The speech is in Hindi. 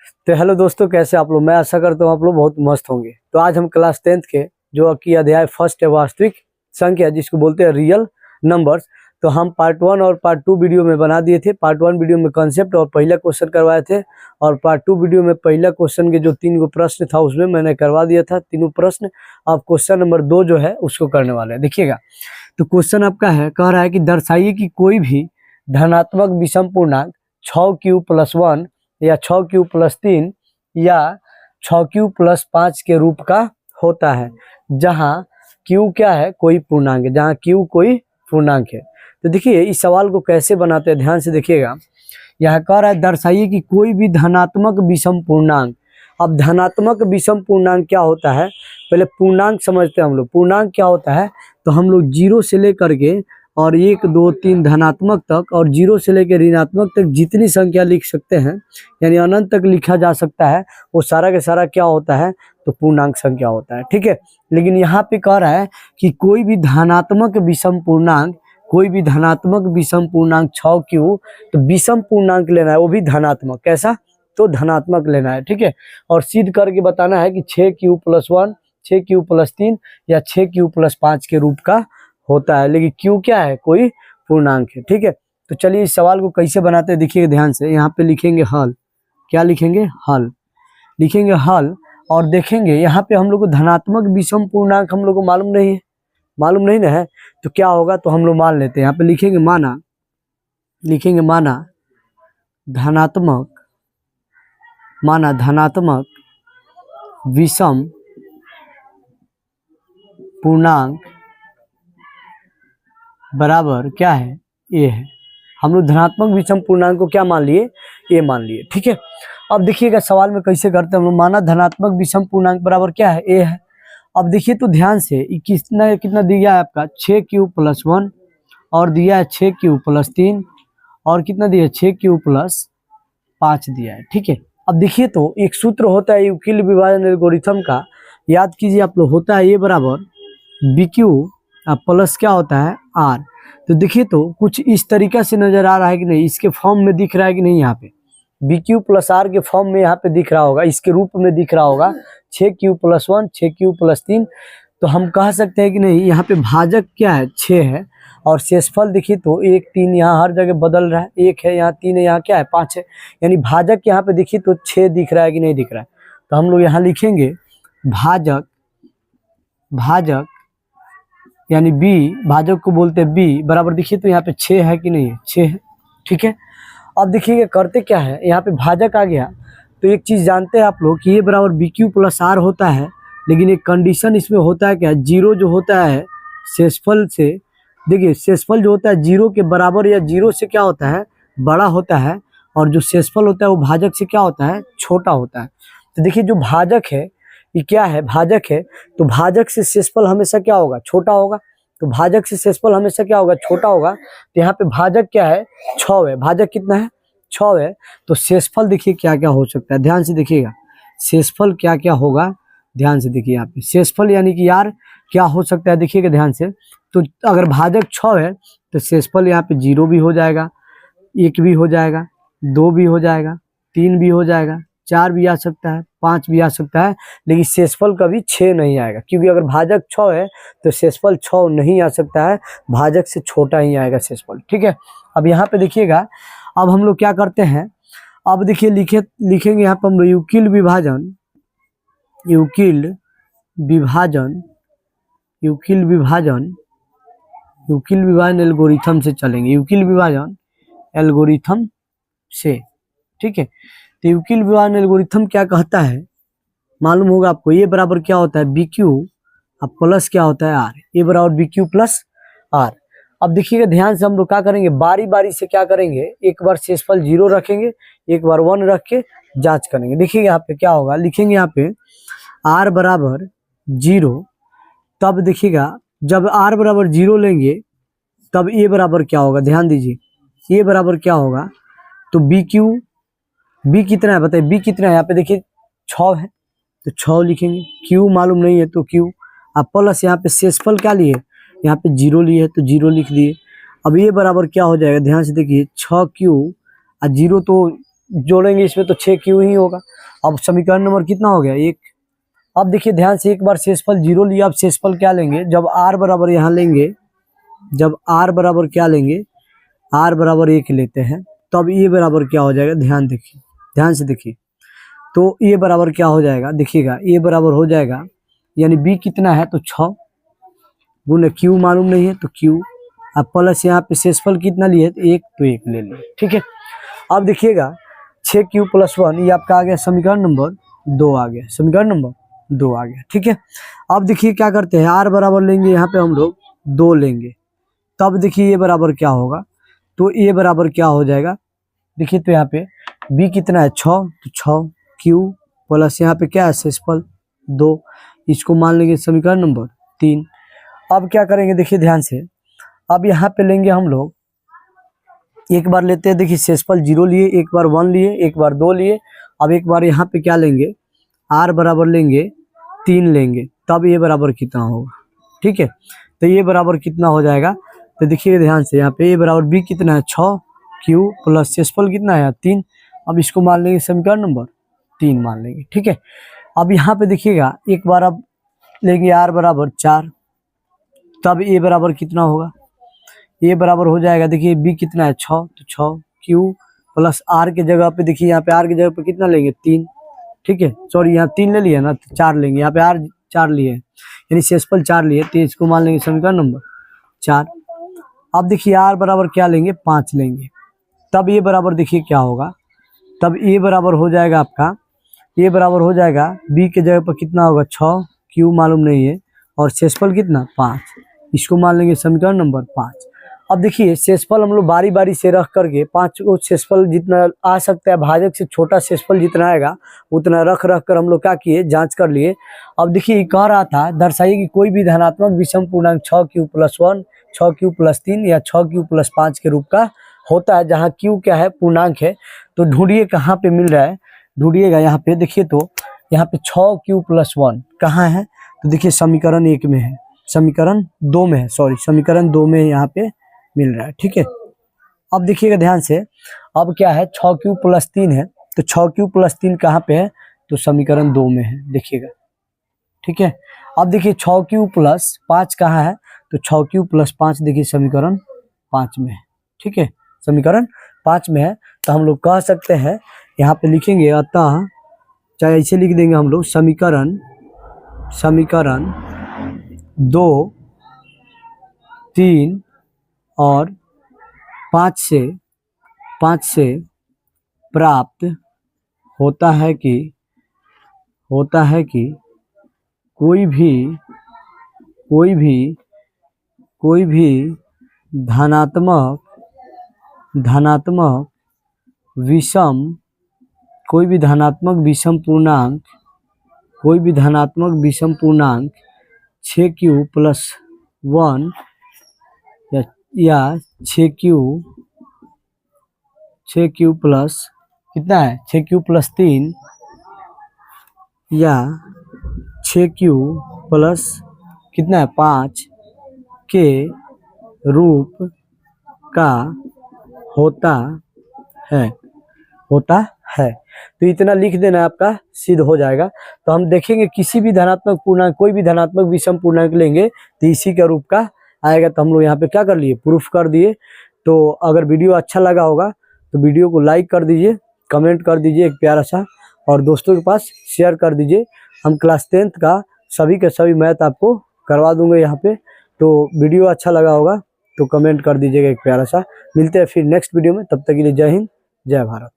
तो हेलो दोस्तों, कैसे आप लोग। मैं आशा करता हूँ आप लोग बहुत मस्त होंगे। तो आज हम क्लास 10th के जो कि अध्याय फर्स्ट है वास्तविक संख्या, जिसको बोलते हैं रियल नंबर्स, तो हम पार्ट 1 और पार्ट 2 वीडियो में बना दिए थे। पार्ट 1 वीडियो में कॉन्सेप्ट और पहला क्वेश्चन करवाए थे, और पार्ट 2 वीडियो में पहला क्वेश्चन के जो 3 गो प्रश्न था उसमें मैंने करवा दिया था तीनों प्रश्न। अब क्वेश्चन नंबर 2 जो है उसको करने वाले हैं। देखिएगा, तो क्वेश्चन आपका है, कह रहा है कि दर्शाइए कि कोई भी धनात्मक विषम पूर्णांक 6q+1 या 6q+3 या 6q+5 के रूप का होता है, जहां q क्या है, कोई पूर्णांक है, जहां q कोई पूर्णांक है। तो देखिए इस सवाल को कैसे बनाते हैं, ध्यान से देखिएगा। यह कह रहा है दर्शाइए कि कोई भी धनात्मक विषम पूर्णांक। अब धनात्मक विषम पूर्णांक क्या होता है, पहले पूर्णांक समझते हैं हम लोग। पूर्णांक क्या होता है, तो हम लोग 0 से लेकर के और 1 2 3 धनात्मक तक और 0 से लेकर ऋणात्मक तक जितनी संख्या लिख सकते हैं, यानी अनंत तक लिखा जा सकता है, वो सारा के सारा क्या होता है, तो पूर्णांक संख्या होता है। ठीक है, लेकिन यहाँ पे कह रहा है कि कोई भी धनात्मक विषम पूर्णांक, कोई भी धनात्मक विषम पूर्णांक 6q, तो विषम पूर्णांक लेना है, वो भी धनात्मक। कैसा, तो धनात्मक लेना है। ठीक है, और सिद्ध करके बताना है कि 6q+1 6q+3 या 6q+5 के रूप का होता है, लेकिन q क्या है, कोई पूर्णांक है। ठीक है, तो चलिए इस सवाल को कैसे बनाते हैं देखिए ध्यान से। यहाँ पे लिखेंगे हल। क्या लिखेंगे, हल लिखेंगे, हल। और देखेंगे यहाँ पे हम लोग को धनात्मक विषम पूर्णांक हम लोग को मालूम नहीं है, मालूम नहीं ना है, तो क्या होगा, तो हम लोग मान लेते हैं। यहाँ पे लिखेंगे माना, लिखेंगे माना धनात्मक, माना धनात्मक विषम पूर्णांक बराबर क्या है, ए है। हम लोग धनात्मक विषम पूर्णांक को क्या मान लिए, ए मान लिए। ठीक है, अब देखिएगा सवाल में कैसे करते हैं हम लोग। माना धनात्मक विषम पूर्णांक बराबर क्या है, ए है। अब देखिए तो ध्यान से, कितना कितना दिया है आपका, 6q+1 और दिया है 6q+3 और कितना दिया है, 6q+5 दिया है। ठीक है, अब देखिए तो एक सूत्र होता है यूक्लिड विभाजन एल्गोरिथम का, याद कीजिए आप लोग, होता है ए बराबर BQ प्लस क्या होता है, आर। तो देखिए तो कुछ इस तरीका से नजर आ रहा है कि नहीं, इसके फॉर्म में दिख रहा है कि नहीं, यहाँ पे BQ+R के फॉर्म में यहाँ पे दिख रहा होगा, इसके रूप में दिख रहा होगा 6q+1 6q+3। तो हम कह सकते हैं कि नहीं, यहाँ पे भाजक क्या है, 6 है, और शेषफल देखिए तो 1 3 यहाँ हर जगह बदल रहा है, 1 है यहाँ, 3 है यहाँ, क्या है 5 है, यानी भाजक यहाँ पे देखिए तो 6 दिख रहा है कि नहीं दिख रहा है। तो हम लोग यहाँ लिखेंगे भाजक, भाजक यानी b, भाजक को बोलते हैं b बराबर, देखिए तो यहाँ पे 6 है कि नहीं है, 6 है। ठीक है, अब देखिए करते क्या है, यहाँ पे भाजक आ गया, तो एक चीज जानते हैं आप लोग कि ये बराबर BQ+R होता है, लेकिन एक कंडीशन इसमें होता है क्या, 0 जो होता है शेषफल से, देखिए शेषफल जो होता है 0 के बराबर या 0 से क्या होता है, बड़ा होता है, और जो शेषफल होता है वो भाजक से क्या होता है, छोटा होता है। तो देखिए जो भाजक है ये क्या है, भाजक है, तो भाजक से शेषफल हमेशा क्या होगा, छोटा होगा। तो भाजक से शेषफल हमेशा क्या होगा, छोटा होगा। तो यहाँ पे भाजक क्या है, 6 है, भाजक कितना है, 6 है। तो शेषफल देखिए क्या क्या हो सकता है, ध्यान से देखिएगा, शेषफल क्या क्या होगा, ध्यान से देखिए। यहाँ पे शेषफल यानी कि यार क्या हो सकता है, देखिएगा ध्यान से। तो अगर भाजक 6 है तो शेषफल यहाँ पे 0 भी हो जाएगा, 1 भी हो जाएगा, 2 भी हो जाएगा, 3 भी हो जाएगा, 4 भी आ सकता है, 5 भी आ सकता है, लेकिन शेषफल कभी 6 नहीं आएगा, क्योंकि अगर भाजक 6 है तो शेषफल 6 नहीं आ सकता है, भाजक से छोटा ही आएगा शेषफल। ठीक है, अब यहाँ पे देखिएगा, अब हम लोग क्या करते हैं, अब देखिए लिखेंगे यहाँ पर हम लोग यूक्लिड विभाजन, यूक्लिड विभाजन, यूक्लिड विभाजन, यूक्लिड विभाजन एल्गोरिथम से चलेंगे, यूक्लिड विभाजन एल्गोरिथम से। ठीक है, तो यूक्लिड विभाजन एल्गोरिथम क्या कहता है, मालूम होगा आपको, ये बराबर क्या होता है, BQ अब प्लस क्या होता है, R, ये बराबर BQ+R। अब देखिएगा ध्यान से, हम लोग क्या करेंगे, बारी बारी से क्या करेंगे, एक बार शेषफल 0 रखेंगे, एक बार 1 रख के जांच करेंगे। देखिए यहाँ पे क्या होगा, लिखेंगे यहाँ पे R बराबर 0, तब देखिएगा जब R बराबर 0 लेंगे तब A बराबर क्या होगा, ध्यान दीजिए, A बराबर क्या होगा, तो BQ, B कितना है बताइए, B कितना है, यहाँ पे देखिए 6 है तो 6 लिखेंगे, Q मालूम नहीं है तो Q, अब प्लस यहाँ पे शेषफल क्या लिए, यहाँ पे 0 लिए है तो 0 लिख दिए। अब ये बराबर क्या हो जाएगा, ध्यान से देखिए, 6Q और 0 तो जोड़ेंगे इसमें तो 6Q ही होगा। अब समीकरण नंबर कितना हो गया 1। अब देखिए ध्यान से, एक बार शेषफल 0 लिया, अब शेषफल क्या लेंगे, जब r बराबर यहाँ लेंगे, जब r बराबर क्या लेंगे, r बराबर 1 लेते हैं, तब ये बराबर क्या हो जाएगा, ध्यान देखिए, ध्यान से देखिए, तो ये बराबर क्या हो जाएगा, देखिएगा ये बराबर हो जाएगा, यानी b कितना है तो 6 गुने q मालूम नहीं है तो q, अब प्लस यहाँ पे शेषफल कितना लिए तो 1, तो 1 ले लिए, ठीक है। अब देखिएगा 6q + 1, ये आपका आ गया समीकरण नंबर 2 आ गया, समीकरण नंबर 2 आ गया, ठीक है। अब देखिए क्या करते हैं, r बराबर लेंगे, यहाँ पे हम लोग 2 लेंगे, तब देखिए ये बराबर क्या होगा, तो ये बराबर क्या हो जाएगा, देखिए तो यहाँ पे b कितना है 6, तो 6q प्लस यहाँ पे क्या है शेषफल 2, इसको मान लेंगे समीकरण नंबर 3। अब क्या करेंगे, देखिए ध्यान से, अब यहाँ पे लेंगे हम लोग, एक बार लेते हैं, देखिए शेषफल 0 लिए, एक बार 1 लिए, एक बार 2 लिए, अब एक बार यहाँ पे क्या लेंगे, r बराबर लेंगे 3 लेंगे, तब ये बराबर कितना होगा, ठीक है। तो ये बराबर कितना हो जाएगा, तो देखिए ध्यान से, यहाँ पे ये बराबर b कितना है 6q प्लस शेषफल कितना है 3, अब इसको मान लेंगे समीकरण नंबर 3 मान लेंगे, ठीक है। अब यहाँ पे देखिएगा, एक बार अब लेंगे r बराबर 4, तब ये बराबर कितना होगा, ये बराबर हो जाएगा, देखिए b कितना है 6, तो 6q प्लस r के जगह पे, देखिए यहाँ पे r की जगह पे कितना लेंगे 3, ठीक है, सॉरी यहाँ 3 ले लिया ना, तो 4 लेंगे, यहाँ पे r 4 लिए, यानी शेषफल 4 लिए, तो इसको मान लेंगे समीकरण नंबर 4। अब देखिए r बराबर क्या लेंगे 5 लेंगे, तब ये बराबर देखिए क्या होगा, तब ये बराबर हो जाएगा आपका, ये बराबर हो जाएगा b के जगह पर कितना होगा 6, q मालूम नहीं है, और शेषफल कितना 5, इसको मान लेंगे समीकरण नंबर 5। अब देखिए शेषफल हम लोग बारी बारी से रख करके 5 को शेषफल जितना आ सकता है, भाजक से छोटा शेषफल जितना आएगा उतना रख कर हम लोग क्या किए, जांच कर लिए। अब देखिए कह रहा था दर्शाइए कि कोई भी धनात्मक विषम पूर्णांक 6q + 1, 6q + 3 या 6q + 5 के रूप का होता है, जहाँ q क्या है पूर्णांक है। तो ढूंढिए कहाँ पे मिल रहा है, ढूंढिएगा यहाँ पे, देखिए तो यहाँ पे 6q + 1 कहाँ है, तो देखिए समीकरण 1 में है, समीकरण 2 में है, सॉरी समीकरण 2 में यहाँ पे मिल रहा है, ठीक है। अब देखिएगा ध्यान से, अब क्या है 6q + 3 है, तो 6q + 3 कहाँ पे है, तो समीकरण 2 में है, देखिएगा, ठीक है। अब देखिए 6q + 5 कहाँ है, तो 6q + 5 देखिए समीकरण 5 में है, ठीक है, समीकरण 5 में है। तो हम लोग कह सकते हैं, यहाँ पे लिखेंगे, अतः चाहे ऐसे लिख देंगे हम लोग, समीकरण 2, 3 और 5 से प्राप्त होता है कि कोई भी धनात्मक विषम पूर्णांक 6q + 1 या 6q प्लस कितना है 6q + 3 या 6q प्लस कितना है 5 के रूप का होता है। तो इतना लिख देना, आपका सिद्ध हो जाएगा। तो हम देखेंगे किसी भी धनात्मक पूर्णांक, कोई भी धनात्मक विषम पूर्णांक लेंगे तो इसी का रूप का आएगा। तो हम लोग यहाँ पे क्या कर लिए, प्रूफ कर दिए। तो अगर वीडियो अच्छा लगा होगा तो वीडियो को लाइक कर दीजिए, कमेंट कर दीजिए एक प्यारा सा, और दोस्तों के पास शेयर कर दीजिए। हम क्लास 10th का सभी के सभी मैथ आपको करवा दूंगे यहाँ पे। तो वीडियो अच्छा लगा होगा तो कमेंट कर दीजिएगा एक प्यारा सा। मिलते हैं फिर नेक्स्ट वीडियो में, तब तक के लिए जय हिंद, जय भारत।